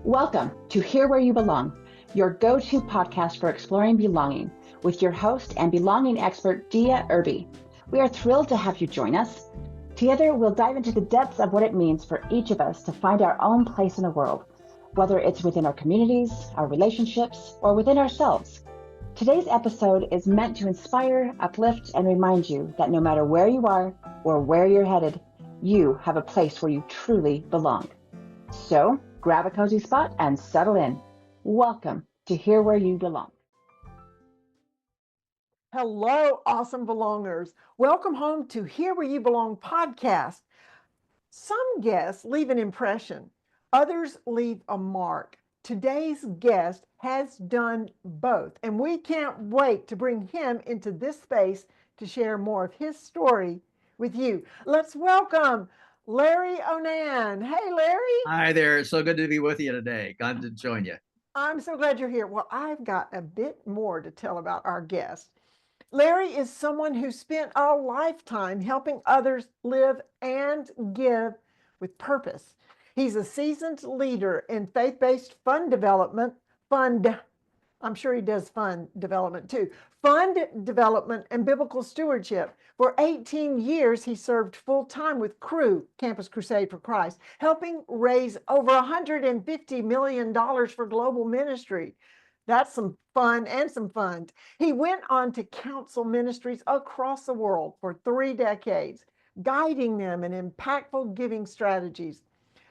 Welcome to Here Where You Belong, your go-to podcast for exploring belonging with your host and belonging expert, Irby. We are thrilled to have you join us. Together, we'll dive into the depths of what it means for each of us to find our own place in the world, whether it's within our communities, our relationships, or within ourselves. Today's episode is meant to inspire, uplift, and remind you that no matter where you are or where you're headed, you have a place where you truly belong. So, grab a cozy spot and settle in. Welcome to Here Where You Belong. Hello, awesome belongers. Welcome home to Here Where You Belong podcast. Some guests leave an impression, others leave a mark. Today's guest has done both, and we can't wait to bring him into this space to share more of his story with you. Let's welcome Larry Onan. Hey, Larry. Hi there. It's so good to be with you today. Glad to join you. I'm so glad you're here. Well, I've got a bit more to tell about our guest. Larry is someone who spent a lifetime helping others live and give with purpose. He's a seasoned leader in faith-based fund development, I'm sure he does fund development too, fund development and biblical stewardship. For 18 years, he served full-time with Cru, Campus Crusade for Christ, helping raise over $150 million for global ministry. That's some fun and some fun. He went on to counsel ministries across the world for 3 decades, guiding them in impactful giving strategies.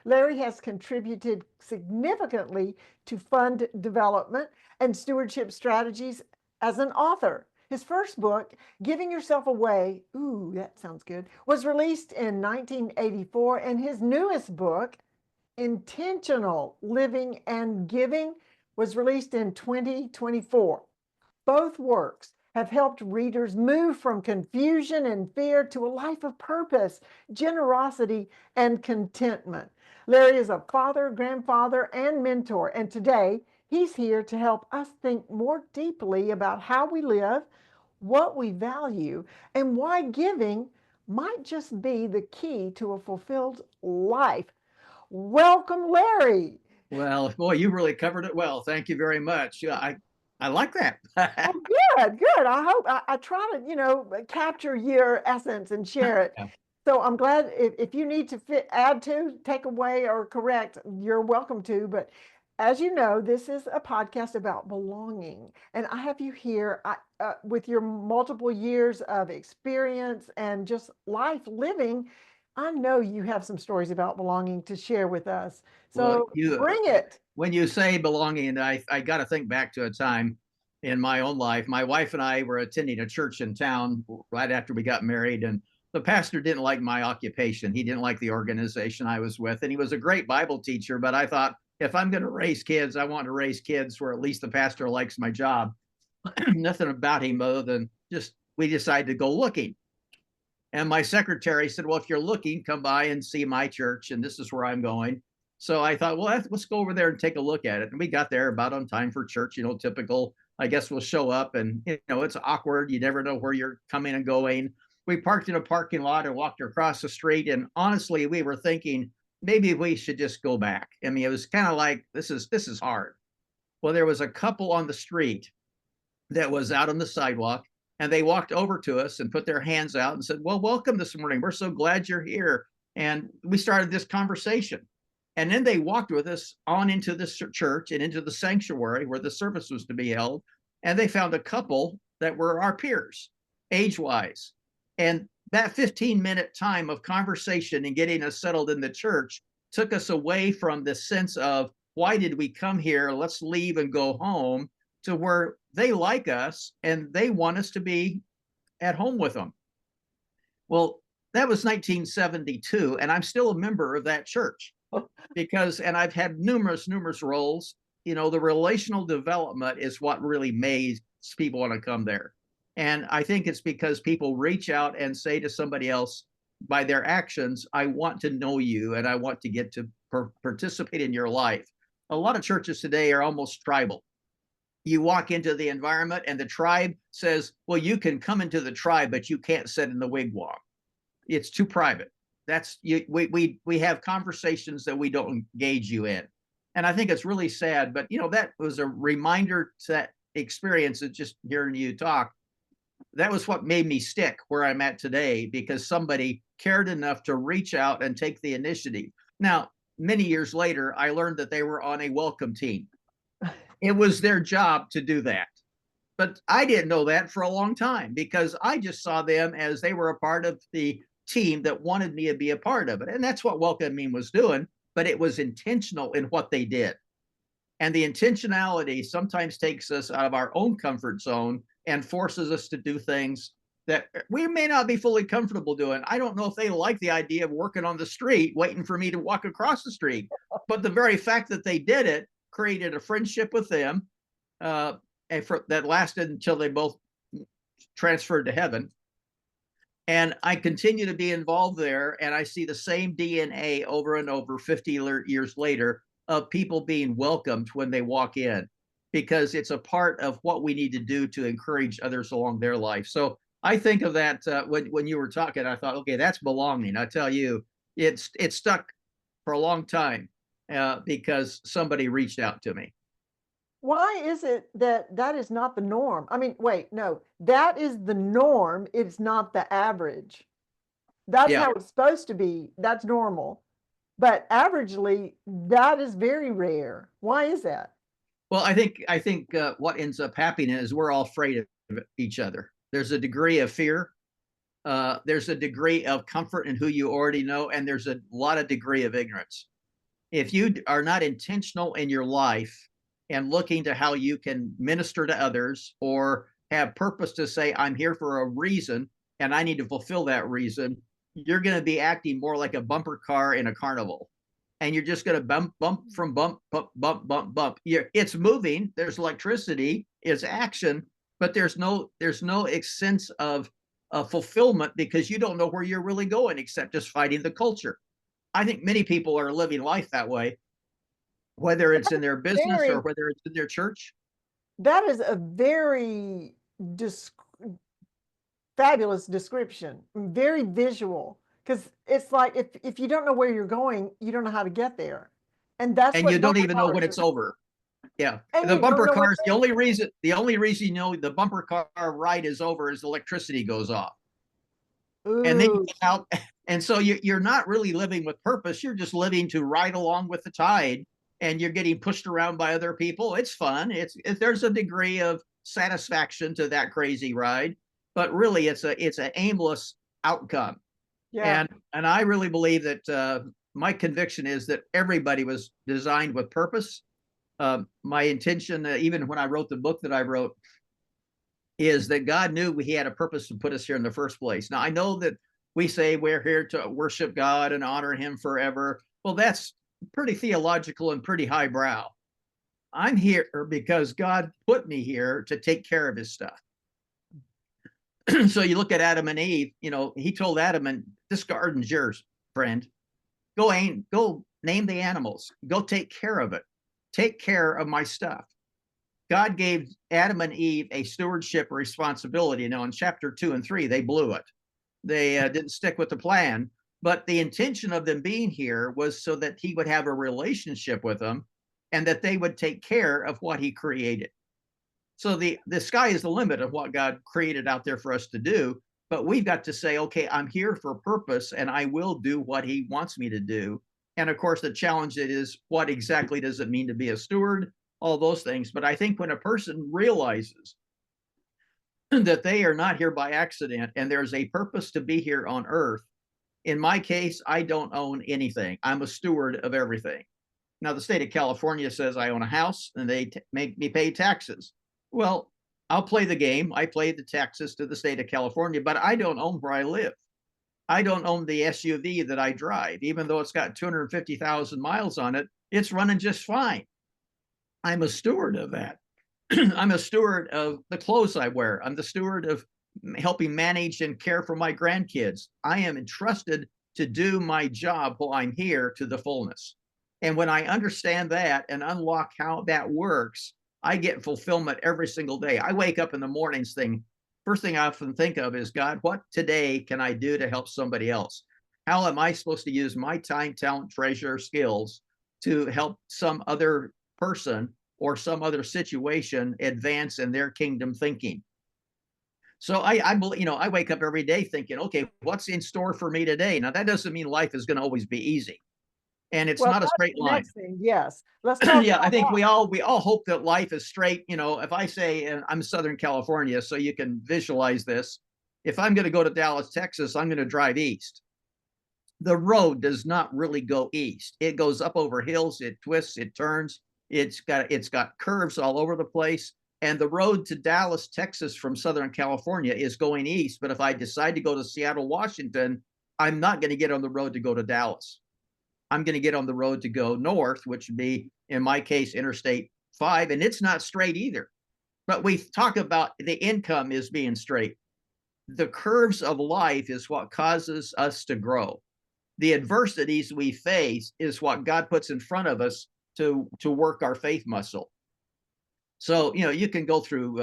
Larry has contributed significantly to fund development and stewardship strategies as an author. His first book, Giving Yourself Away, ooh, that sounds good, was released in 1984, and his newest book, Intentional Living and Giving, was released in 2024. Both works have helped readers move from confusion and fear to a life of purpose, generosity, and contentment. Larry is a father, grandfather, and mentor, and today he's here to help us think more deeply about how we live, what we value, and why giving might just be the key to a fulfilled life. Welcome, Larry. Well, boy, you really covered it well. Thank you very much. I like that. Oh, good. I hope I try to, capture your essence and share it. Yeah. So I'm glad if you need to add to, take away, or correct, you're welcome to. But as you know, this is a podcast about belonging. And I have you here with your multiple years of experience and just life living. I know you have some stories about belonging to share with us. So bring it. When you say belonging, I got to think back to a time in my own life. My wife and I were attending a church in town right after we got married, and the pastor didn't like my occupation. He didn't like the organization I was with, and he was a great Bible teacher, but I thought, if I'm going to raise kids, I want to raise kids where at least the pastor likes my job. Nothing about him other than just we decided to go looking. And my secretary said, well, if you're looking, come by and see my church, and this is where I'm going. So I thought, well, let's go over there and take a look at it. And we got there about on time for church, typical. I guess we'll show up and, it's awkward. You never know where you're coming and going. We parked in a parking lot and walked across the street. And honestly, we were thinking maybe we should just go back. I mean, it was kind of like, this is hard. Well, there was a couple on the street that was out on the sidewalk, and they walked over to us and put their hands out and said, well, welcome this morning. We're so glad you're here. And we started this conversation. And then they walked with us on into the church and into the sanctuary where the service was to be held. And they found a couple that were our peers, age-wise. And that 15-minute time of conversation and getting us settled in the church took us away from the sense of, why did we come here? Let's leave and go home, to where they like us and they want us to be at home with them. Well, that was 1972, and I'm still a member of that church and I've had numerous roles. The relational development is what really makes people want to come there. And I think it's because people reach out and say to somebody else by their actions, I want to know you and I want to get to participate in your life. A lot of churches today are almost tribal. You walk into the environment and the tribe says, well, you can come into the tribe, but you can't sit in the wigwam. It's too private. We have conversations that we don't engage you in. And I think it's really sad, but that was a reminder to that experience of just hearing you talk. That was what made me stick where I'm at today, because somebody cared enough to reach out and take the initiative. Now, many years later, I learned that they were on a welcome team. It was their job to do that. But I didn't know that for a long time, because I just saw them as they were a part of the team that wanted me to be a part of it. And that's what welcoming was doing, but it was intentional in what they did. And the intentionality sometimes takes us out of our own comfort zone and forces us to do things that we may not be fully comfortable doing. I don't know if they like the idea of working on the street, waiting for me to walk across the street. But the very fact that they did it created a friendship with them that lasted until they both transferred to heaven. And I continue to be involved there, and I see the same DNA over and over 50 years later of people being welcomed when they walk in, because it's a part of what we need to do to encourage others along their life. So I think of that when you were talking, I thought, okay, that's belonging. I tell you, it stuck for a long time because somebody reached out to me. Why is it that that is not the norm? I mean, wait, no, that is the norm. It's not the average. That's Yeah. how it's supposed to be. That's normal. But averagely, that is very rare. Why is that? Well, I think what ends up happening is we're all afraid of each other. There's a degree of fear. There's a degree of comfort in who you already know, and there's a lot of degree of ignorance. If you are not intentional in your life and looking to how you can minister to others, or have purpose to say, I'm here for a reason and I need to fulfill that reason, you're going to be acting more like a bumper car in a carnival. And you're just going to bump from bump, bump, bump, bump, bump. It's moving. There's electricity, it's action, but there's no sense of fulfillment, because you don't know where you're really going except just fighting the culture. I think many people are living life that way, whether it's in their business or whether it's in their church. That is a very fabulous description, very visual, because it's like if you don't know where you're going, you don't know how to get there. And that's And what you don't even know cars when it's over. Yeah. And The you don't bumper know what cars, the only reason you know the bumper car ride is over is electricity goes off. And then you Ooh, get out. And so you're not really living with purpose. You're just living to ride along with the tide, and you're getting pushed around by other people. It's fun. There's a degree of satisfaction to that crazy ride, but really it's an aimless outcome. yeah. And I really believe that my conviction is that everybody was designed with purpose. My intention, even when I wrote the book that I wrote, is that God knew He had a purpose to put us here in the first place. Now, I know that we say we're here to worship God and honor Him forever. Well, that's pretty theological and pretty highbrow. I'm here because God put me here to take care of His stuff. So you look at Adam and Eve, He told Adam, and this garden's yours, friend. Go name the animals. Go take care of it. Take care of my stuff. God gave Adam and Eve a stewardship responsibility. Now, in chapter 2 and 3, they blew it. They didn't stick with the plan. But the intention of them being here was so that He would have a relationship with them, and that they would take care of what He created. So the sky is the limit of what God created out there for us to do. But we've got to say, okay, I'm here for a purpose, and I will do what He wants me to do. And of course, the challenge is, what exactly does it mean to be a steward? All those things. But I think when a person realizes that they are not here by accident and there's a purpose to be here on earth, in my case, I don't own anything. I'm a steward of everything. Now, the state of California says I own a house and they make me pay taxes. Well, I'll play the game. I pay the taxes to the state of California, but I don't own where I live. I don't own the SUV that I drive. Even though it's got 250,000 miles on it, it's running just fine. I'm a steward of that. I'm a steward of the clothes I wear. I'm the steward of helping manage and care for my grandkids. I am entrusted to do my job while I'm here to the fullness. And when I understand that and unlock how that works, I get fulfillment every single day. I wake up in the mornings first thing I often think of is, God, what today can I do to help somebody else? How am I supposed to use my time, talent, treasure, skills to help somebody else? And I think when a person realizes that to help some other person or some other situation advance in their kingdom thinking. So I wake up every day thinking, okay, what's in store for me today? Now that doesn't mean life is going to always be easy, and it's Well, not a that's straight the line. next thing. Yes. Let's talk Yeah, I about think that. we all hope that life is straight. If I say, and I'm Southern California, so you can visualize this. If I'm going to go to Dallas, Texas, I'm going to drive east. The road does not really go east. It goes up over hills, it twists, it turns. It's got curves all over the place. And the road to Dallas, Texas from Southern California is going east. But if I decide to go to Seattle, Washington, I'm not going to get on the road to go to Dallas. I'm going to get on the road to go north, which would be, in my case, Interstate 5. And it's not straight either. But we talk about the income is being straight. The curves of life is what causes us to grow. The adversities we face is what God puts in front of us to work our faith muscle. So, you can go through,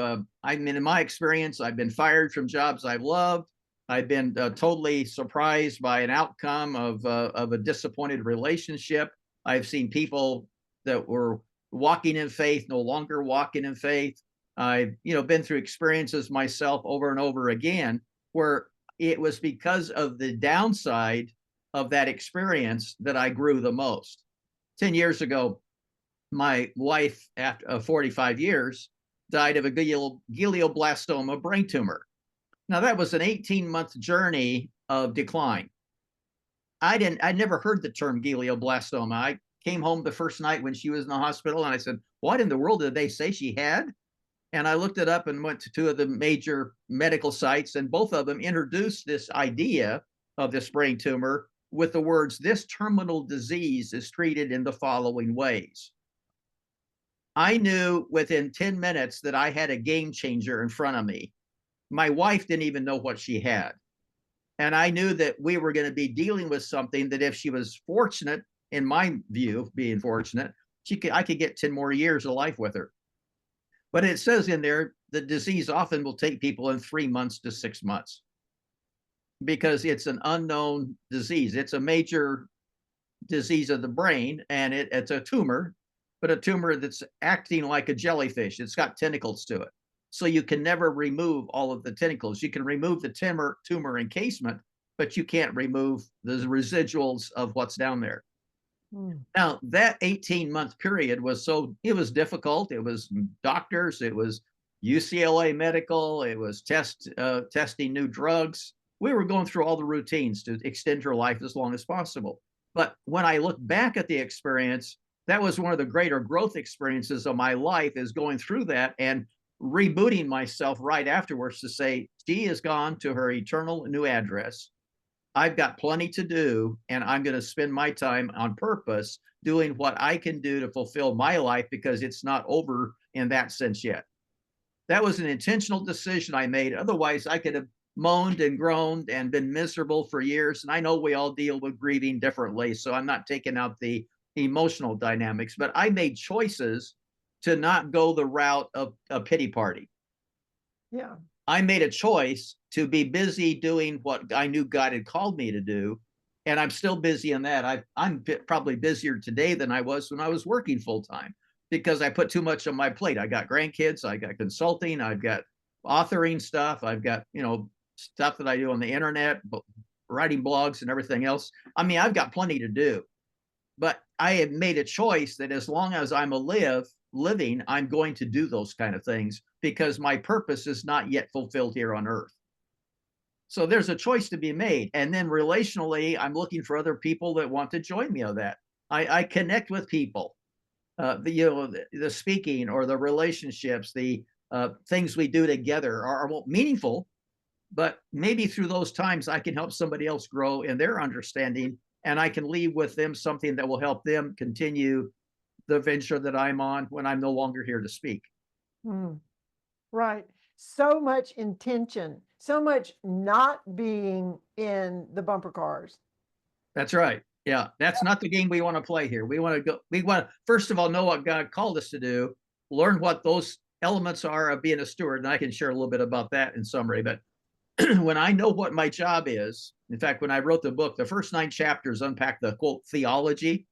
in my experience, I've been fired from jobs I've loved. I've been totally surprised by an outcome of a disappointed relationship. I've seen people that were walking in faith no longer walking in faith. I've been through experiences myself over and over again where it was because of the downside of that experience that I grew the most. 10 years ago, my wife, after 45 years, died of a glioblastoma brain tumor. Now, that was an 18-month journey of decline. I never heard the term glioblastoma. I came home the first night when she was in the hospital, and I said, what in the world did they say she had? And I looked it up and went to two of the major medical sites, and both of them introduced this idea of this brain tumor with the words, this terminal disease is treated in the following ways. I knew within 10 minutes that I had a game changer in front of me. My wife didn't even know what she had. And I knew that we were going to be dealing with something that if she was fortunate, in my view, being fortunate, I could get 10 more years of life with her. But it says in there, the disease often will take people in 3 months to 6 months because it's an unknown disease. It's a major disease of the brain, and it's a tumor, but a tumor that's acting like a jellyfish. It's got tentacles to it. So you can never remove all of the tentacles. You can remove the tumor encasement, but you can't remove the residuals of what's down there. Now, that 18-month period was difficult. It was doctors, it was UCLA Medical, it was testing new drugs. We were going through all the routines to extend her life as long as possible. But when I look back at the experience, that was one of the greater growth experiences of my life, is going through that and rebooting myself right afterwards to say, she has gone to her eternal new address. I've got plenty to do, and I'm going to spend my time on purpose doing what I can do to fulfill my life, because it's not over in that sense yet. That was an intentional decision I made. Otherwise, I could have moaned and groaned and been miserable for years. And I know we all deal with grieving differently, so I'm not taking out the emotional dynamics, but I made choices to not go the route of a pity party. Yeah. I made a choice to be busy doing what I knew God had called me to do. And I'm still busy in that. I'm probably busier today than I was when I was working full time, because I put too much on my plate. I got grandkids, I got consulting, I've got authoring stuff, I've got, stuff that I do on the internet, writing blogs and everything else. I mean, I've got plenty to do, but I have made a choice that as long as I'm living, I'm going to do those kind of things, because my purpose is not yet fulfilled here on earth. So there's a choice to be made. And then relationally, I'm looking for other people that want to join me on that. I connect with people, the speaking or the relationships, the things we do together are meaningful, but maybe through those times I can help somebody else grow in their understanding, and I can leave with them something that will help them continue the venture that I'm on when I'm no longer here to speak. Right. So much intention, so much not being in the bumper cars. That's right. Yeah, that's not the game we want to play here. We want to first of all know what God called us to do, learn what those elements are of being a steward. And I can share a little bit about that in summary. But when I know what my job is, in fact, when I wrote the book, the first 9 chapters unpack the quote theology.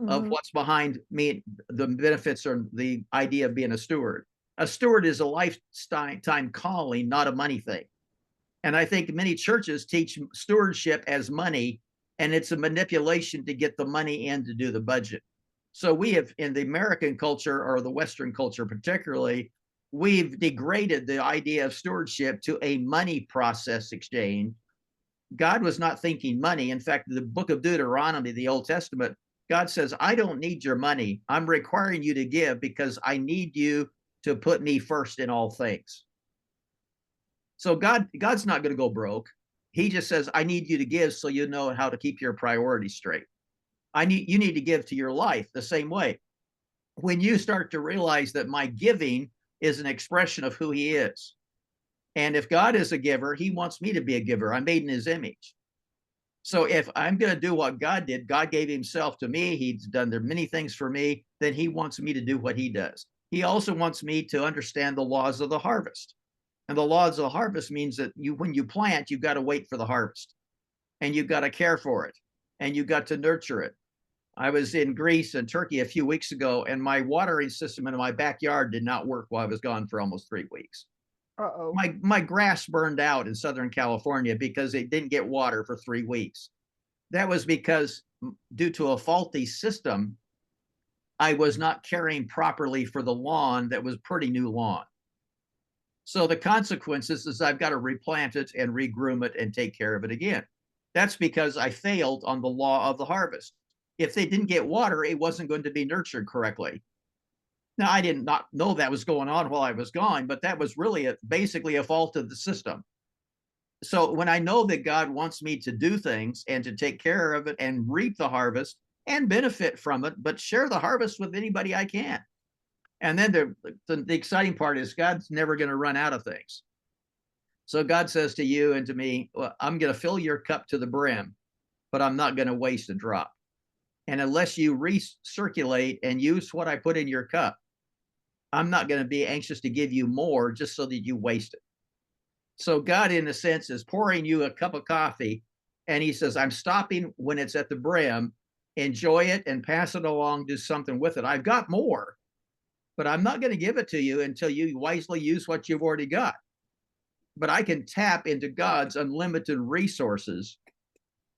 of what's behind me, the benefits or the idea of being a steward. A steward is a lifetime calling, not a money thing. And I think many churches teach stewardship as money, and it's a manipulation to get the money in to do the budget. So we have, in the American culture or the Western culture particularly, we've degraded the idea of stewardship to a money process exchange. God was not thinking money. In fact, the book of Deuteronomy, the Old Testament, God says, I don't need your money. I'm requiring you to give because I need you to put me first in all things. So God's not going to go broke. He just says, I need you to give so you know how to keep your priorities straight. You need to give to your life the same way. When you start to realize that my giving is an expression of who he is. And if God is a giver, he wants me to be a giver. I'm made in his image. So if I'm going to do what God did, God gave himself to me. He's done there many things for me. Then he wants me to do what he does. He also wants me to understand the laws of the harvest. And the laws of the harvest means that when you plant, you've got to wait for the harvest. And you've got to care for it. And you've got to nurture it. I was in Greece and Turkey a few weeks ago, and my watering system in my backyard did not work while I was gone for almost 3 weeks. Uh-oh. My grass burned out in Southern California because it didn't get water for 3 weeks. That was because, due to a faulty system, I was not caring properly for the lawn that was pretty new lawn. So the consequences is I've got to replant it and regroom it and take care of it again. That's because I failed on the law of the harvest. If they didn't get water, it wasn't going to be nurtured correctly. Now, I did not know that was going on while I was gone, but that was really basically a fault of the system. So when I know that God wants me to do things and to take care of it and reap the harvest and benefit from it, but share the harvest with anybody I can. And then the exciting part is God's never going to run out of things. So God says to you and to me, well, I'm going to fill your cup to the brim, but I'm not going to waste a drop. And unless you recirculate and use what I put in your cup, I'm not going to be anxious to give you more just so that you waste it. So God, in a sense, is pouring you a cup of coffee, and he says, I'm stopping when it's at the brim. Enjoy it and pass it along, do something with it. I've got more, but I'm not going to give it to you until you wisely use what you've already got. But I can tap into God's unlimited resources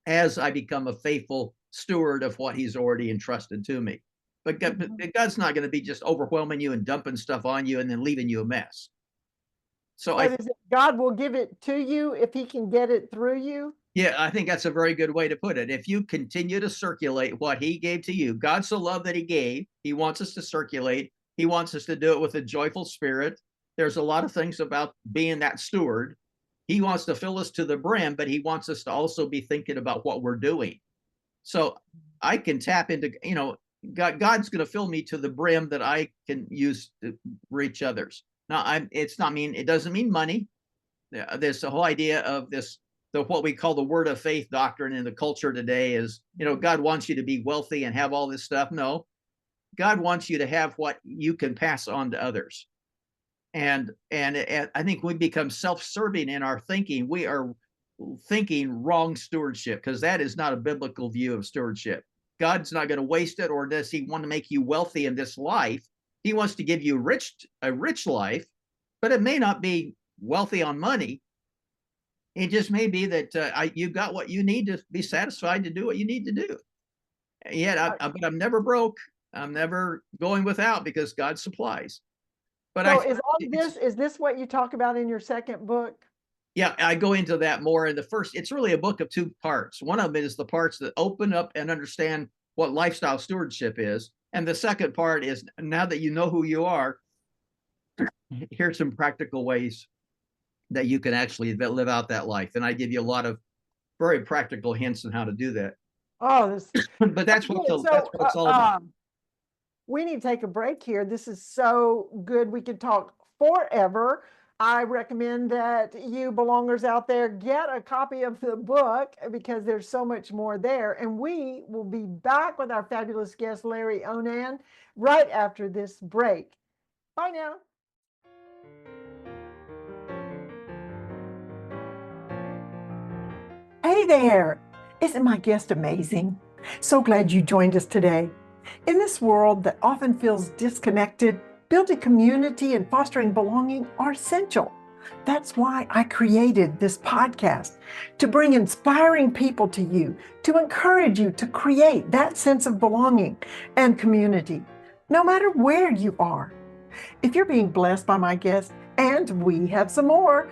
as I become a faithful steward of what he's already entrusted to me. But God's not going to be just overwhelming you and dumping stuff on you and then leaving you a mess. So God will give it to you if he can get it through you? Yeah, I think that's a very good way to put it. If you continue to circulate what he gave to you, God so loved that he gave, he wants us to circulate. He wants us to do it with a joyful spirit. There's a lot of things about being that steward. He wants to fill us to the brim, but he wants us to also be thinking about what we're doing. So I can tap into, God's going to fill me to the brim that I can use to reach others. Now, it doesn't mean money. There's the whole idea of what we call the word of faith doctrine in the culture today is, God wants you to be wealthy and have all this stuff. No, God wants you to have what you can pass on to others. And I think we become self-serving in our thinking. We are thinking wrong stewardship, because that is not a biblical view of stewardship. God's not going to waste it, or does he want to make you wealthy in this life? He wants to give you a rich life, but it may not be wealthy on money. It just may be that you've got what you need to be satisfied to do what you need to do. Yet, but I'm never broke. I'm never going without, because God supplies. But so is this what you talk about in your second book? Yeah, I go into that more in the first. It's really a book of 2 parts. One of it is the parts that open up and understand what lifestyle stewardship is. And the second part is, now that you know who you are, here's some practical ways that you can actually live out that life. And I give you a lot of very practical hints on how to do that. Oh, but that's what it's all about. We need to take a break here. This is so good. We could talk forever. I recommend that you belongers out there get a copy of the book, because there's so much more there. And we will be back with our fabulous guest, Larry Onan, right after this break. Bye now. Hey there. Isn't my guest amazing? So glad you joined us today. In this world that often feels disconnected, building community and fostering belonging are essential. That's why I created this podcast, to bring inspiring people to you, to encourage you to create that sense of belonging and community, no matter where you are. If you're being blessed by my guests, and we have some more,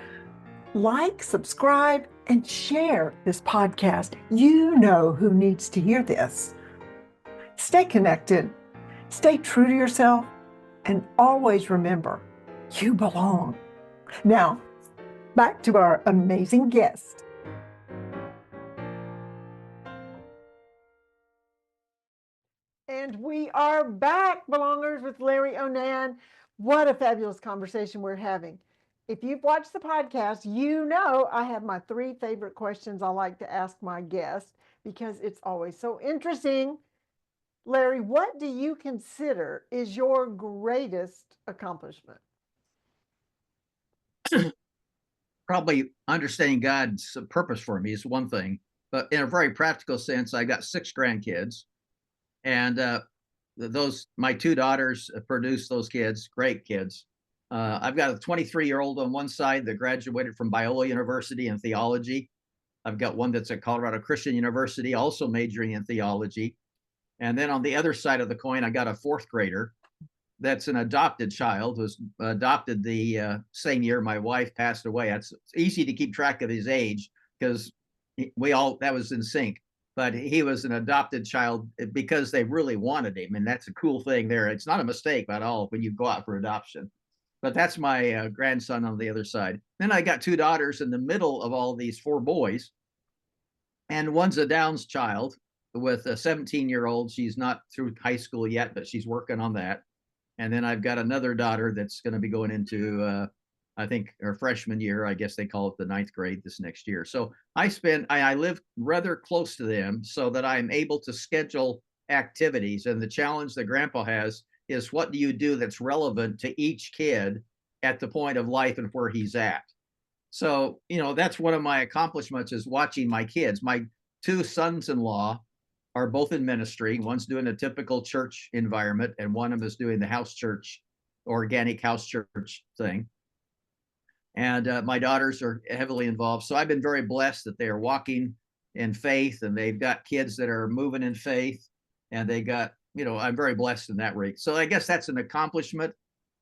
like, subscribe, and share this podcast. You know who needs to hear this. Stay connected, stay true to yourself, and always remember, you belong. Now, back to our amazing guest. And we are back, belongers, with Larry Onan. What a fabulous conversation we're having. If you've watched the podcast, you know I have my 3 favorite questions I like to ask my guests because it's always so interesting. Larry, what do you consider is your greatest accomplishment? Probably understanding God's purpose for me is one thing, but in a very practical sense, I got 6 grandkids, and my 2 daughters produced those kids, great kids. I've got a 23-year-old on one side that graduated from Biola University in theology. I've got one that's at Colorado Christian University, also majoring in theology. And then on the other side of the coin, I got a 4th grader that's an adopted child, was adopted the same year my wife passed away. It's easy to keep track of his age because that was in sync. But he was an adopted child because they really wanted him. And that's a cool thing there. It's not a mistake at all when you go out for adoption. But that's my grandson on the other side. Then I got 2 daughters in the middle of all these 4 boys. And one's a Downs child with a 17-year-old. She's not through high school yet, but she's working on that. And then I've got another daughter that's going to be going into, I think, her freshman year. I guess they call it the 9th grade this next year. So I live rather close to them so that I'm able to schedule activities. And the challenge that Grandpa has is, what do you do that's relevant to each kid at the point of life and where he's at? So, that's one of my accomplishments, is watching my kids. My 2 sons-in-law are both in ministry. One's doing a typical church environment, and one of them is doing the house church, organic house church thing. And my daughters are heavily involved. So I've been very blessed that they are walking in faith, and they've got kids that are moving in faith, and they got, I'm very blessed in that rate. So I guess that's an accomplishment.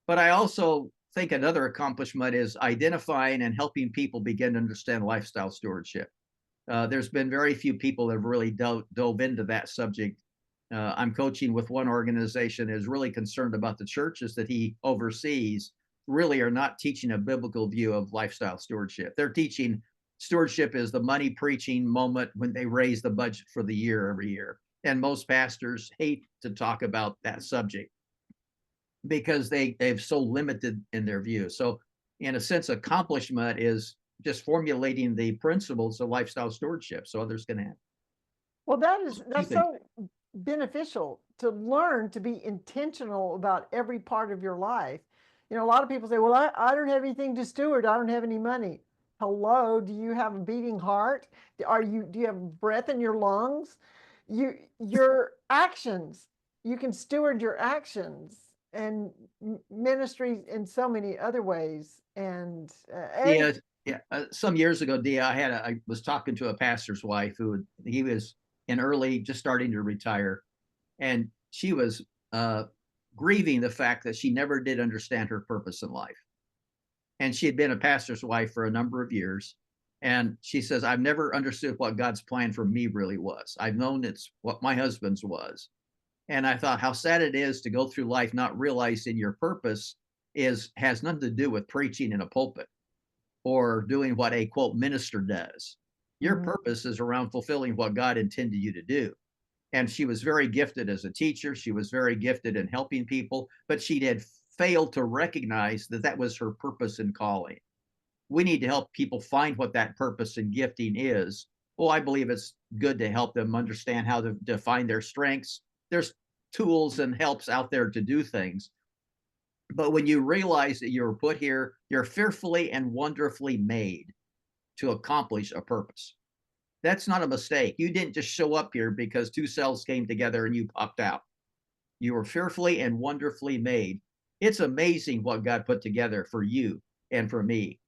But I also think another accomplishment is identifying and helping people begin to understand lifestyle stewardship. There's been very few people that have really dove into that subject. I'm coaching with one organization that is really concerned about the churches that he oversees really are not teaching a biblical view of lifestyle stewardship. They're teaching stewardship is the money preaching moment when they raise the budget for the year every year. And most pastors hate to talk about that subject because they've so limited in their view. So in a sense, accomplishment is just formulating the principles of lifestyle stewardship so others can have. Well, that's so beneficial to learn to be intentional about every part of your life. A lot of people say, well, I don't have anything to steward. I don't have any money. Hello, do you have a beating heart? Do you have breath in your lungs? Your actions, you can steward your actions and ministry in so many other ways. And some years ago, Dia, I was talking to a pastor's wife he was in early, just starting to retire, and she was grieving the fact that she never did understand her purpose in life. And she had been a pastor's wife for a number of years. And she says, I've never understood what God's plan for me really was. I've known it's what my husband's was. And I thought how sad it is to go through life not realizing your purpose has nothing to do with preaching in a pulpit or doing what a quote minister does. Your purpose is around fulfilling what God intended you to do. And she was very gifted as a teacher. She was very gifted in helping people, but she had failed to recognize that that was her purpose and calling. We need to help people find what that purpose and gifting is. Well, I believe it's good to help them understand how to define their strengths. There's tools and helps out there to do things. But when you realize that you're put here, you're fearfully and wonderfully made to accomplish a purpose. That's not a mistake. You didn't just show up here because 2 cells came together and you popped out. You were fearfully and wonderfully made. It's amazing what God put together for you and for me.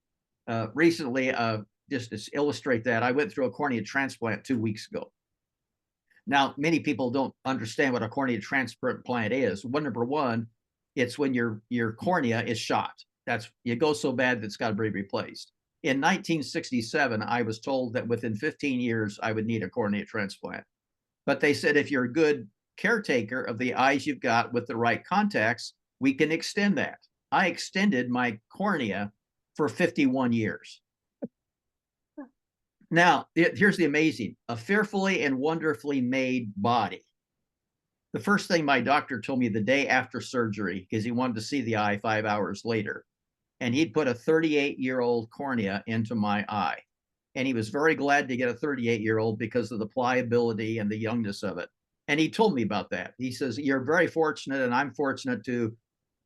Recently, just to illustrate that, I went through a cornea transplant 2 weeks ago. Now, many people don't understand what a cornea transplant is. Number one, it's when your cornea is shot. It goes so bad that it's got to be replaced. In 1967, I was told that within 15 years, I would need a cornea transplant. But they said if you're a good caretaker of the eyes you've got with the right contacts, we can extend that. I extended my cornea for 51 years. Now, here's the amazing, a fearfully and wonderfully made body. The first thing my doctor told me the day after surgery, because he wanted to see the eye 5 hours later, and he'd put a 38-year-old cornea into my eye. And he was very glad to get a 38-year-old because of the pliability and the youngness of it. And he told me about that. He says, you're very fortunate, and I'm fortunate to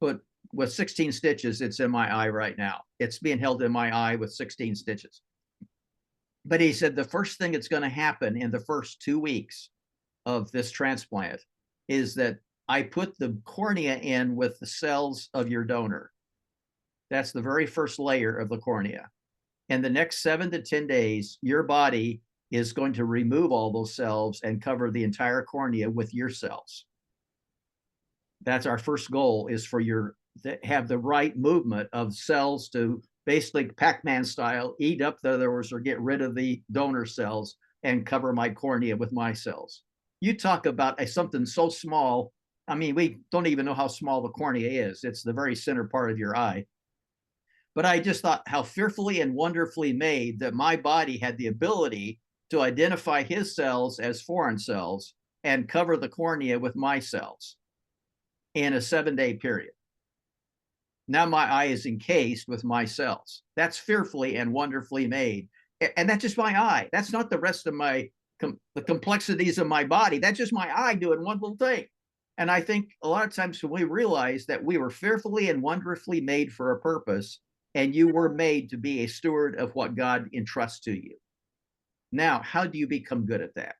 put, with 16 stitches, it's in my eye right now. It's being held in my eye with 16 stitches. But he said the first thing that's going to happen in the first 2 weeks of this transplant is that I put the cornea in with the cells of your donor. That's the very first layer of the cornea. And the next 7 to 10 days, your body is going to remove all those cells and cover the entire cornea with your cells. That's our first goal, is for have the right movement of cells to basically Pac-Man style, eat up the others or get rid of the donor cells and cover my cornea with my cells. You talk about something so small. I mean, we don't even know how small the cornea is. It's the very center part of your eye. But I just thought how fearfully and wonderfully made that my body had the ability to identify his cells as foreign cells and cover the cornea with my cells in a 7-day period. Now my eye is encased with my cells. That's fearfully and wonderfully made. And that's just my eye. That's not the rest of the complexities of my body. That's just my eye doing one little thing. And I think a lot of times when we realize that we were fearfully and wonderfully made for a purpose, and you were made to be a steward of what God entrusts to you. Now, how do you become good at that?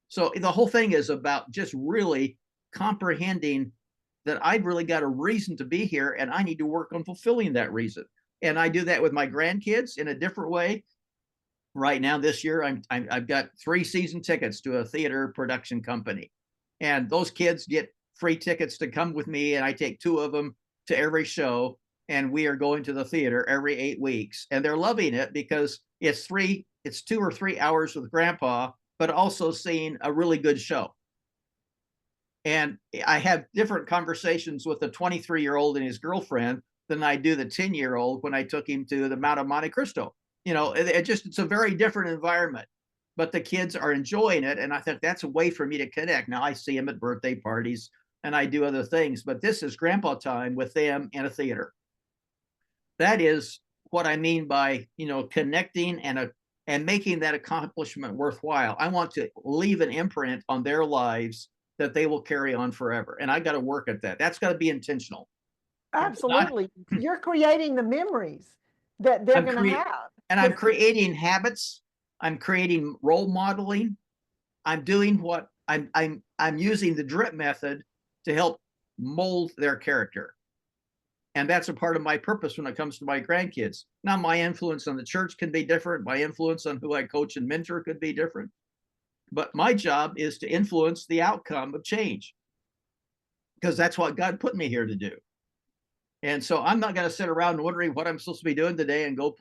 So the whole thing is about just really comprehending that I've really got a reason to be here, and I need to work on fulfilling that reason. And I do that with my grandkids in a different way. Right now, this year, I've got 3 season tickets to a theater production company. And those kids get free tickets to come with me, and I take 2 of them to every show. And we are going to the theater every 8 weeks. And they're loving it because it's 2 or 3 hours with Grandpa, but also seeing a really good show. And I have different conversations with the 23-year-old and his girlfriend than I do the 10-year-old when I took him to the Mount of Monte Cristo. You know, it's a very different environment, but the kids are enjoying it. And I think that's a way for me to connect. Now I see him at birthday parties and I do other things, but this is Grandpa time with them in a theater. That is what I mean by, connecting and making that accomplishment worthwhile. I want to leave an imprint on their lives that they will carry on forever. And I got to work at that. That's got to be intentional. Absolutely. You're creating the memories that they're going to have. And I'm creating habits. I'm creating role modeling. I'm doing what I'm using the drip method to help mold their character. And that's a part of my purpose when it comes to my grandkids. Now, my influence on the church can be different. My influence on who I coach and mentor could be different. But my job is to influence the outcome of change, because that's what God put me here to do. And so I'm not going to sit around wondering what I'm supposed to be doing today and go,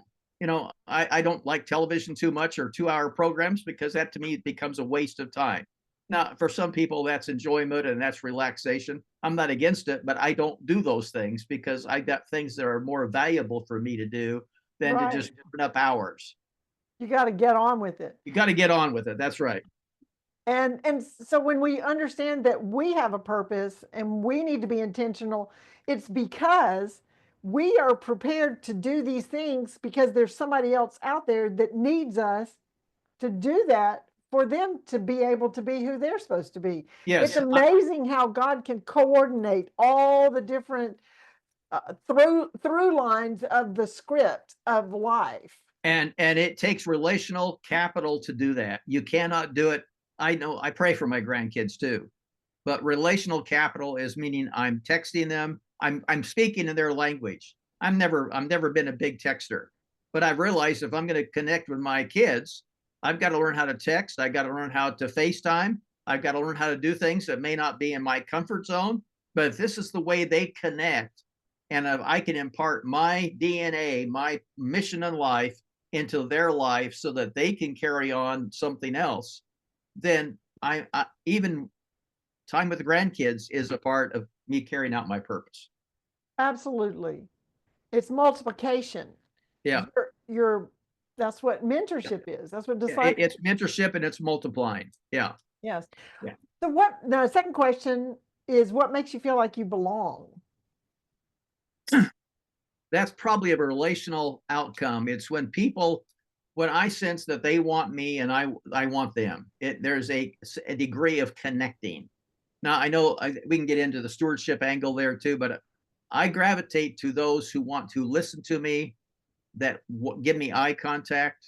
I don't like television too much or 2-hour programs, because that to me becomes a waste of time. Now, for some people, that's enjoyment and that's relaxation. I'm not against it, but I don't do those things because I got things that are more valuable for me to do than to just burn up hours. You got to get on with it. You got to get on with it. That's right. And so when we understand that we have a purpose and we need to be intentional, it's because we are prepared to do these things because there's somebody else out there that needs us to do that for them to be able to be who they're supposed to be. Yes. It's amazing how God can coordinate all the different through lines of the script of life. And it takes relational capital to do that. You cannot do it. I know, I pray for my grandkids too. But relational capital is meaning I'm texting them, I'm speaking in their language. I've never been a big texter, but I've realized if I'm going to connect with my kids, I've got to learn how to text. I've got to learn how to FaceTime. I've got to learn how to do things that may not be in my comfort zone. But if this is the way they connect, and if I can impart my DNA, my mission in life into their life so that they can carry on something else, then I even time with the grandkids is a part of me carrying out my purpose. Absolutely. It's multiplication. Yeah. You're that's what mentorship is. That's what discipleship. It's mentorship and it's multiplying. Yeah. Yes. Yeah. So the second question is, what makes you feel like you belong? That's probably a relational outcome. It's when I sense that they want me and I want them. There's a degree of connecting. Now I know we can get into the stewardship angle there too, but I gravitate to those who want to listen to me, that give me eye contact.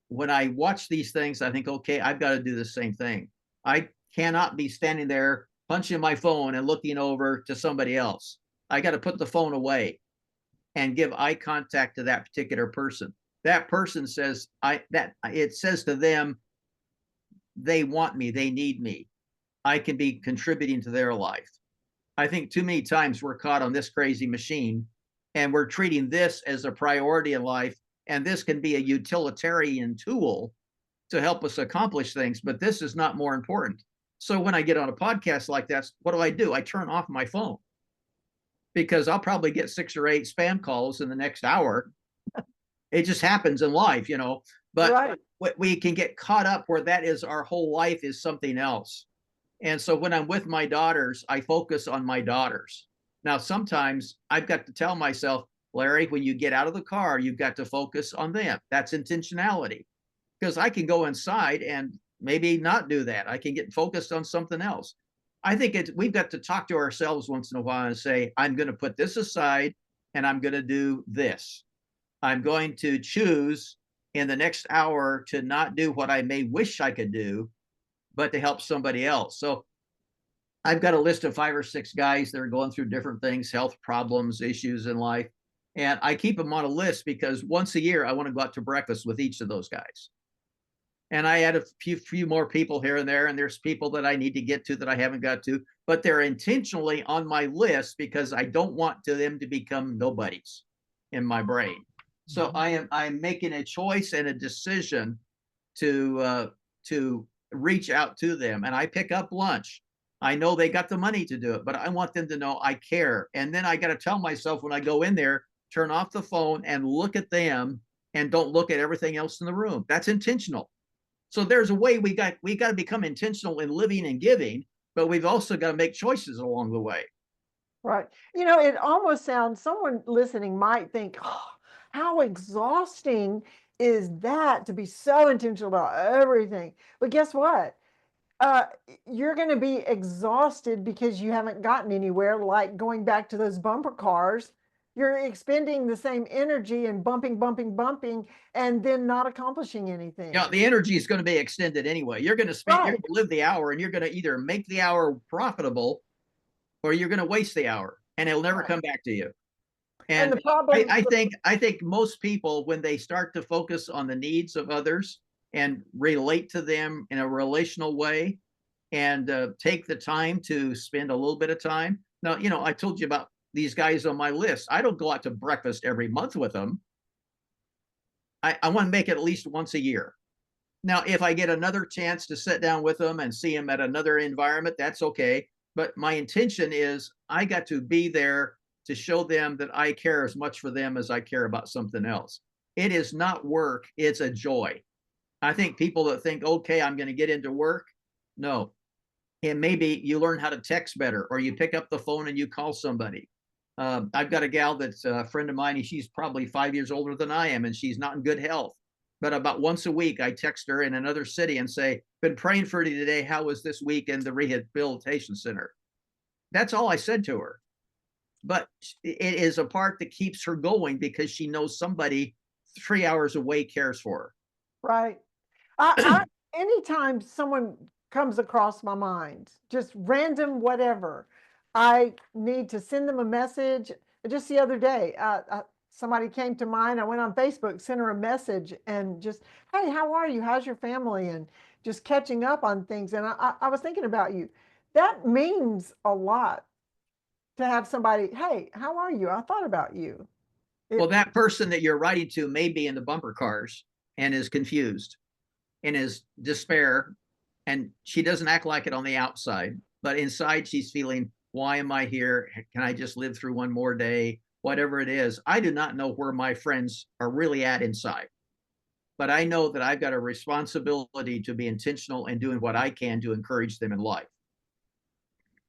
When I watch these things, I think, okay, I've got to do the same thing. I cannot be standing there punching my phone and looking over to somebody else. I got to put the phone away and give eye contact to that particular person. That person says it says to them, they want me, they need me. I can be contributing to their life. I think too many times we're caught on this crazy machine and we're treating this as a priority in life. And this can be a utilitarian tool to help us accomplish things, but this is not more important. So when I get on a podcast like that, what do? I turn off my phone because I'll probably get 6 or 8 spam calls in the next hour. It just happens in life, but right. We can get caught up where that is our whole life is something else. And so when I'm with my daughters, I focus on my daughters. Now, sometimes I've got to tell myself, Larry, when you get out of the car, you've got to focus on them. That's intentionality, because I can go inside and maybe not do that. I can get focused on something else. I think we've got to talk to ourselves once in a while and say, I'm going to put this aside and I'm going to do this. I'm going to choose in the next hour to not do what I may wish I could do, but to help somebody else. So I've got a list of 5 or 6 guys that are going through different things, health problems, issues in life. And I keep them on a list because once a year, I want to go out to breakfast with each of those guys. And I add a few more people here and there. And there's people that I need to get to that I haven't got to, but they're intentionally on my list because I don't want them to become nobodies in my brain. So I'm making a choice and a decision to reach out to them. And I pick up lunch. I know they got the money to do it, but I want them to know I care. And then I got to tell myself when I go in there, turn off the phone and look at them and don't look at everything else in the room. That's intentional. So there's a way we got to become intentional in living and giving, but we've also got to make choices along the way. Right. It almost sounds, someone listening might think, oh, how exhausting is that to be so intentional about everything? But guess what? You're going to be exhausted because you haven't gotten anywhere, like going back to those bumper cars. You're expending the same energy and bumping, and then not accomplishing anything. Yeah, the energy is going to be extended anyway. You're going to you're going to live the hour, and you're going to either make the hour profitable or you're going to waste the hour, and it'll never come back to you. And the problem, I think most people, when they start to focus on the needs of others and relate to them in a relational way and take the time to spend a little bit of time. Now, I told you about these guys on my list. I don't go out to breakfast every month with them. I want to make it at least once a year. Now, if I get another chance to sit down with them and see them at another environment, that's okay. But my intention is I got to be there to show them that I care as much for them as I care about something else. It is not work. It's a joy. I think people that think, okay, I'm going to get into work. No. And maybe you learn how to text better, or you pick up the phone and you call somebody. I've got a gal that's a friend of mine, and she's probably 5 years older than I am, and she's not in good health. But about once a week, I text her in another city and say, been praying for you today. How was this week in the rehabilitation center? That's all I said to her. But it is a part that keeps her going because she knows somebody 3 hours away cares for her. Right. Anytime someone comes across my mind, just random whatever. I need to send them a message. Just the other day, somebody came to mind. I went on Facebook, sent her a message, and just, hey, how are you? How's your family? And just catching up on things. And I was thinking about you. That means a lot to have somebody, hey, how are you? I thought about you. Well, that person that you're writing to may be in the bumper cars and is confused and is despair, and she doesn't act like it on the outside, but inside she's feeling, why am I here? Can I just live through one more day? Whatever it is. I do not know where my friends are really at inside, but I know that I've got a responsibility to be intentional and doing what I can to encourage them in life.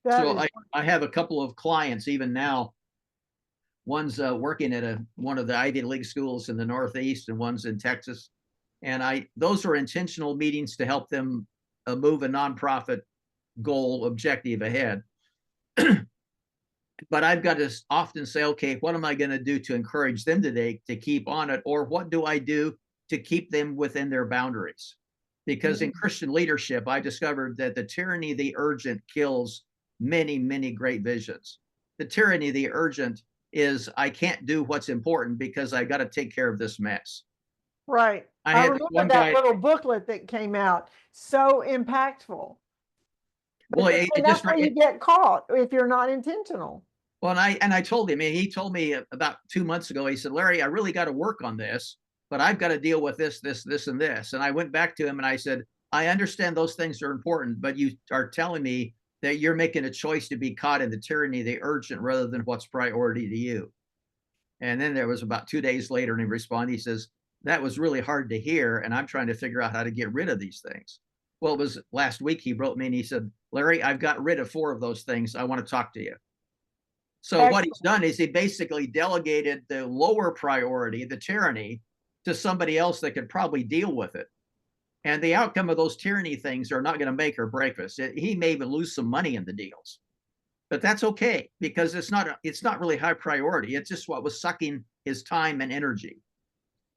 So I have a couple of clients even now. One's working at one of the Ivy League schools in the Northeast, and one's in Texas. And those are intentional meetings to help them move a nonprofit goal objective ahead. But I've got to often say, okay, what am I going to do to encourage them today to keep on it? Or what do I do to keep them within their boundaries? Because in Christian leadership, I discovered that the tyranny of the urgent kills many, many great visions. The tyranny of the urgent is I can't do what's important because I got to take care of this mess. Right. I remember that little booklet that came out. So impactful. Well, and that's where you get caught if you're not intentional. Well, and I told him, and he told me about 2 months ago, he said, Larry, I really got to work on this, but I've got to deal with this, and this. And I went back to him and I said, I understand those things are important, but you are telling me that you're making a choice to be caught in the tyranny of the urgent rather than what's priority to you. And then there was about 2 days later, and he responded, he says, that was really hard to hear, and I'm trying to figure out how to get rid of these things. Well, it was last week he wrote me and he said, Larry, I've got rid of 4 of those things. I want to talk to you. So Excellent. What he's done is he basically delegated the lower priority, the tyranny, to somebody else that could probably deal with it. And the outcome of those tyranny things are not going to make or break us. He may even lose some money in the deals, but that's okay because it's not really high priority. It's just what was sucking his time and energy.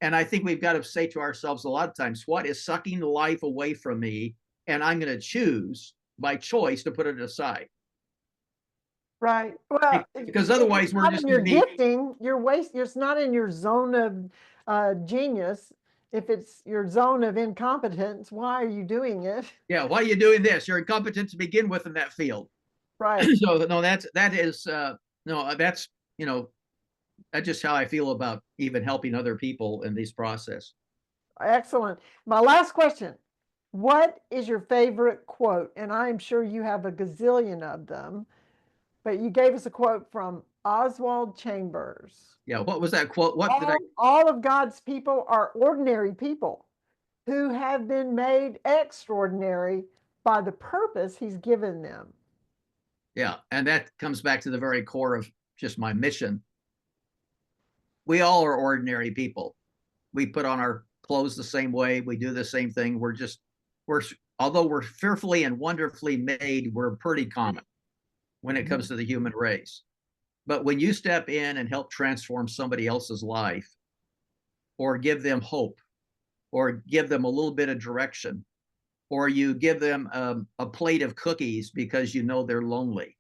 And I think we've got to say to ourselves a lot of times, what is sucking life away from me? And I'm going to choose by choice to put it aside. Right. Well, because otherwise we're just going to be gifting. It's not in your zone of genius. If it's your zone of incompetence, why are you doing it? Yeah. Why are you doing this? You're incompetent to begin with in that field. Right. So no, that's just how I feel about even helping other people in this process. Excellent. My last question. What is your favorite quote? And I'm sure you have a gazillion of them. But you gave us a quote from Oswald Chambers. Yeah, what was that quote? All of God's people are ordinary people who have been made extraordinary by the purpose he's given them. Yeah, and that comes back to the very core of just my mission. We all are ordinary people. We put on our clothes the same way. We do the same thing. Although we're fearfully and wonderfully made, we're pretty common when it comes to the human race. But when you step in and help transform somebody else's life, or give them hope, or give them a little bit of direction, or you give them a plate of cookies because you know they're lonely,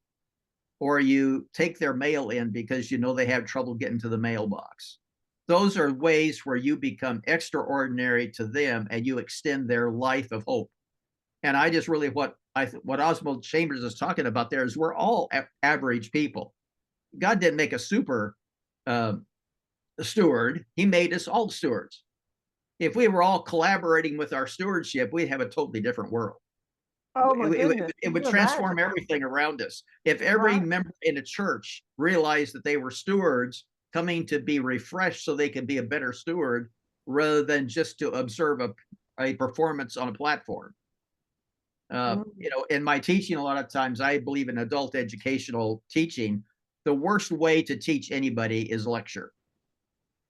or you take their mail in because you know they have trouble getting to the mailbox. Those are ways where you become extraordinary to them and you extend their life of hope. And I just really, what Oswald Chambers is talking about there is we're all average people. God didn't make a super steward. He made us all stewards. If we were all collaborating with our stewardship, we'd have a totally different world. Oh my goodness. It would transform everything around us. If every member in a church realized that they were stewards coming to be refreshed so they could be a better steward rather than just to observe a performance on a platform. In my teaching, a lot of times I believe in adult educational teaching. The worst way to teach anybody is lecture.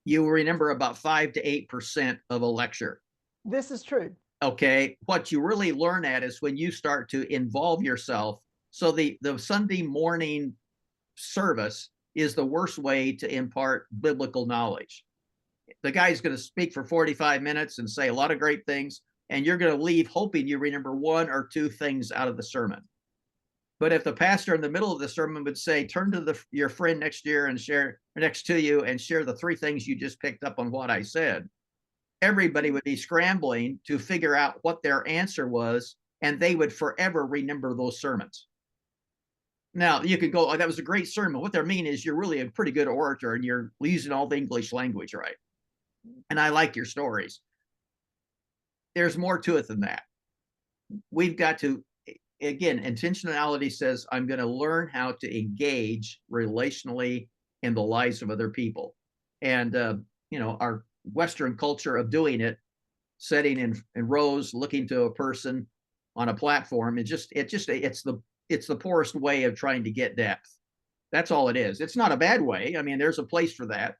You remember about 5 to 8% of a lecture. This is true. Okay. What you really learn at is when you start to involve yourself. So the Sunday morning service is the worst way to impart biblical knowledge. The guy's going to speak for 45 minutes and say a lot of great things, and you're going to leave hoping you remember one or two things out of the sermon. But if the pastor in the middle of the sermon would say, turn to your friend next year and share next to you and share the three things you just picked up on what I said, everybody would be scrambling to figure out what their answer was, and they would forever remember those sermons. Now, you could go, oh, that was a great sermon. What they mean is you're really a pretty good orator and you're using all the English language right. And I like your stories. There's more to it than that. We've got to, again, intentionality says, I'm going to learn how to engage relationally in the lives of other people. And, our Western culture of doing it, sitting in rows, looking to a person on a platform, it's the poorest way of trying to get depth. That's all it is. It's not a bad way. I mean, there's a place for that.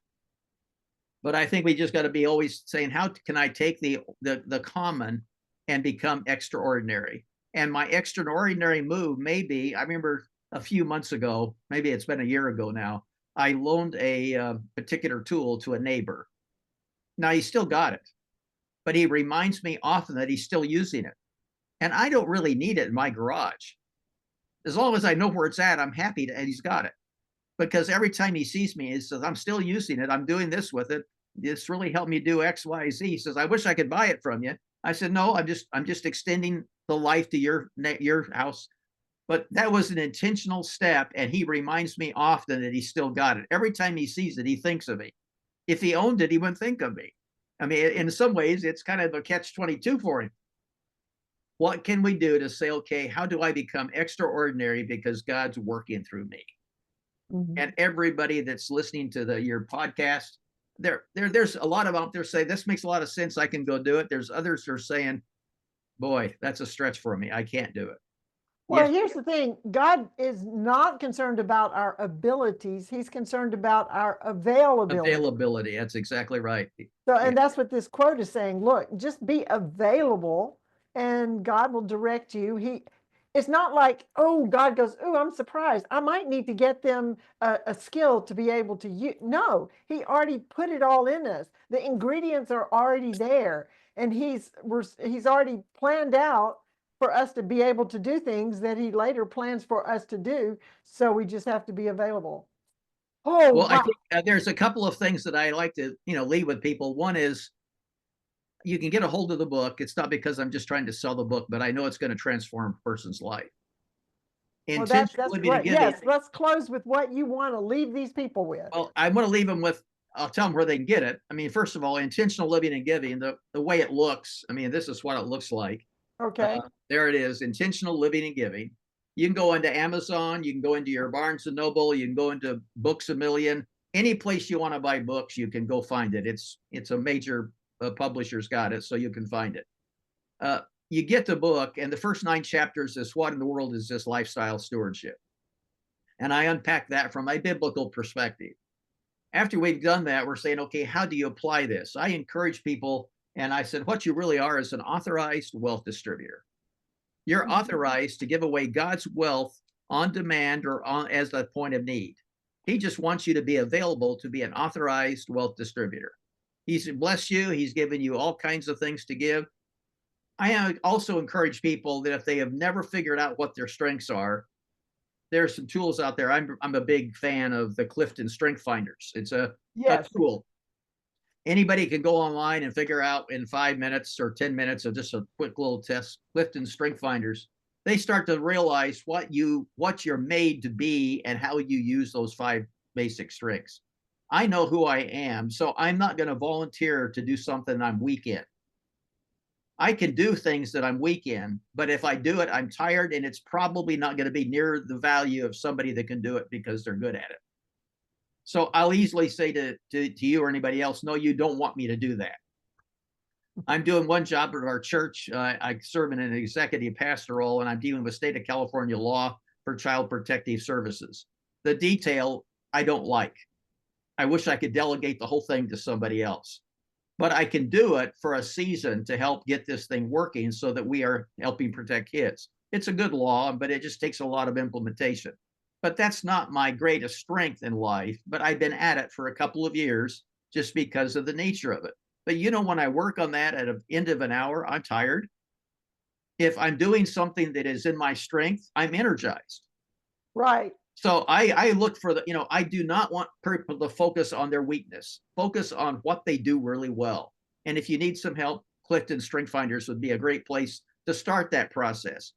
But I think we just got to be always saying, how can I take the common and become extraordinary? And my extraordinary move may be, I remember a few months ago, maybe it's been a year ago now, I loaned a particular tool to a neighbor. Now, he still got it, but he reminds me often that he's still using it. And I don't really need it in my garage. As long as I know where it's at, I'm happy and he's got it. Because every time he sees me, he says, I'm still using it. I'm doing this with it. This really helped me do X, Y, Z. He says, I wish I could buy it from you. I said, no, I'm just extending the life to your house. But that was an intentional step. And he reminds me often that he still got it. Every time he sees it, he thinks of me. If he owned it, he wouldn't think of me. I mean, in some ways, it's kind of a catch-22 for him. What can we do to say, okay, how do I become extraordinary because God's working through me? Mm-hmm. And everybody that's listening to your podcast, there's a lot of out there say, this makes a lot of sense. I can go do it. There's others who are saying, boy, that's a stretch for me. I can't do it. Well, yes. Here's the thing. God is not concerned about our abilities. He's concerned about our availability. Availability. That's exactly right. So, and that's what this quote is saying. Look, just be available and God will direct you. It's not like, oh, God goes, oh, I'm surprised. I might need to get them a skill to be able to use. No, he already put it all in us. The ingredients are already there. And he's already planned out for us to be able to do things that he later plans for us to do. So we just have to be available. Oh, well, wow. I think there's a couple of things that I like to, leave with people. One is you can get a hold of the book. It's not because I'm just trying to sell the book, but I know it's going to transform a person's life. Well, that's great. Yes, let's close with what you want to leave these people with. Well, I want to leave them with, I'll tell them where they can get it. I mean, first of all, intentional living and giving, the way it looks. I mean, this is what it looks like. Okay. There it is, intentional living and giving. You can go into Amazon, you can go into your Barnes and Noble, you can go into Books A Million. Any place you want to buy books, you can go find it. It's a major publisher's got it, so you can find it. You get the book, and the first 9 chapters is what in the world is this lifestyle stewardship? And I unpack that from a biblical perspective. After we've done that, we're saying, okay, how do you apply this? I encourage people, and I said, what you really are is an authorized wealth distributor. You're authorized to give away God's wealth on demand or as a point of need. He just wants you to be available to be an authorized wealth distributor. He's blessed you. He's given you all kinds of things to give. I also encourage people that if they have never figured out what their strengths are, there's some tools out there. I'm a big fan of the Clifton Strength Finders. It's a tool. Anybody can go online and figure out in 5 minutes or 10 minutes of just a quick little test, Clifton Strength Finders. They start to realize what you're made to be and how you use those 5 basic strengths. I know who I am, so I'm not going to volunteer to do something I'm weak in. I can do things that I'm weak in, but if I do it, I'm tired, and it's probably not going to be near the value of somebody that can do it because they're good at it. So I'll easily say to you or anybody else, no, you don't want me to do that. I'm doing one job at our church. I serve in an executive pastor role, and I'm dealing with state of California law for child protective services. The detail I don't like. I wish I could delegate the whole thing to somebody else. But I can do it for a season to help get this thing working so that we are helping protect kids. It's a good law, but it just takes a lot of implementation. But that's not my greatest strength in life, but I've been at it for a couple of years just because of the nature of it. But when I work on that at the end of an hour, I'm tired. If I'm doing something that is in my strength, I'm energized. Right. So I look for I do not want people to focus on their weakness. Focus on what they do really well. And if you need some help, Clifton Strength Finders would be a great place to start that process.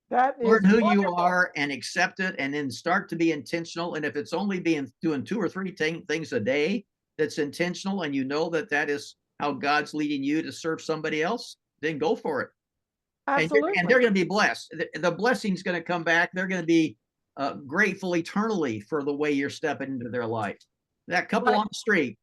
That is Learn who wonderful. you are and accept it, and then start to be intentional. And if it's only doing 2 or 3 things a day that's intentional, and that is how God's leading you to serve somebody else, then go for it. Absolutely. And they're going to be blessed. The blessing's going to come back. They're going to be grateful eternally for the way you're stepping into their life. That couple on the street,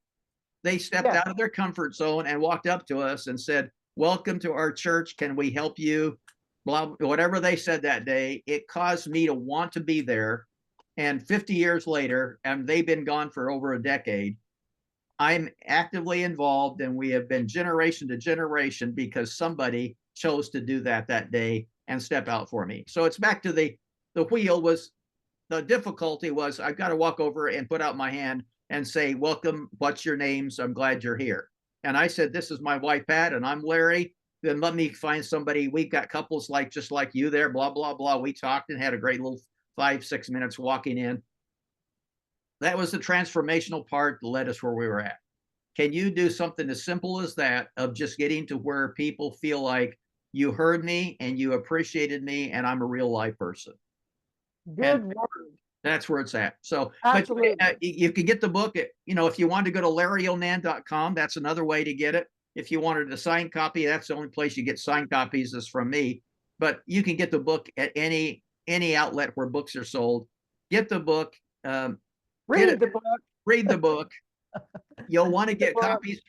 they stepped out of their comfort zone and walked up to us and said, "Welcome to our church. Can we help you?" Blah, whatever they said that day, it caused me to want to be there. And 50 years later, and they've been gone for over a decade, I'm actively involved, and we have been generation to generation because somebody chose to do that day and step out for me. So it's back to the wheel was the difficulty was I've got to walk over and put out my hand and say, "Welcome, what's your names? I'm glad you're here." And I said, "This is my wife, Pat, and I'm Larry. Then let me find somebody." We've got couples just like you there, blah, blah, blah. We talked and had a great little 5-6 minutes walking in. That was the transformational part that led us where we were at. Can you do something as simple as that, of just getting to where people feel like you heard me and you appreciated me and I'm a real life person? Good word. That's where it's at. So, absolutely. But you can get the book at, if you want to go to LarryOnan.com, that's another way to get it. If you wanted a signed copy, that's the only place you get signed copies is from me. But you can get the book at any outlet where books are sold. Get the book. Read the book. Read the book. You'll want to get copies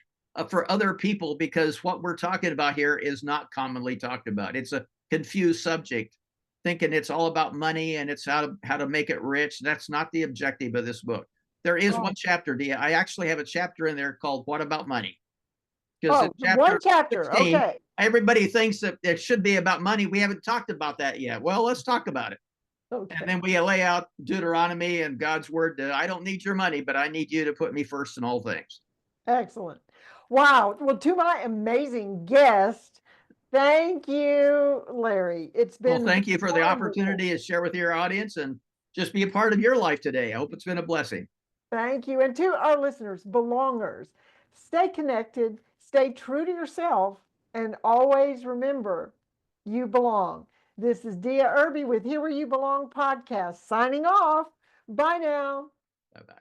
for other people, because what we're talking about here is not commonly talked about. It's a confused subject, thinking it's all about money and it's how to make it rich. That's not the objective of this book. There is one chapter, I actually have a chapter in there called "What About Money?" Because one chapter. 16, okay. Everybody thinks that it should be about money. We haven't talked about that yet. Well, let's talk about it. Okay. And then we lay out Deuteronomy and God's word. I don't need your money, but I need you to put me first in all things. Excellent. Wow. Well, to my amazing guest, thank you, Larry. It's been thank you for the opportunity to share with your audience and just be a part of your life today. I hope it's been a blessing. Thank you. And to our listeners, belongers, stay connected, stay true to yourself, and always remember you belong. This is Dia Irby with Here Where You Belong podcast, signing off. Bye now. Bye-bye.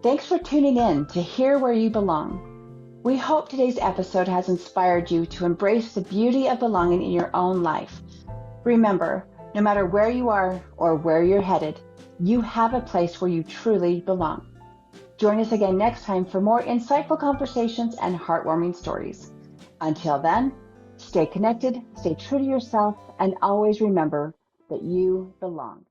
Thanks for tuning in to Here Where You Belong. We hope today's episode has inspired you to embrace the beauty of belonging in your own life. Remember, no matter where you are or where you're headed, you have a place where you truly belong. Join us again next time for more insightful conversations and heartwarming stories. Until then, stay connected, stay true to yourself, and always remember that you belong.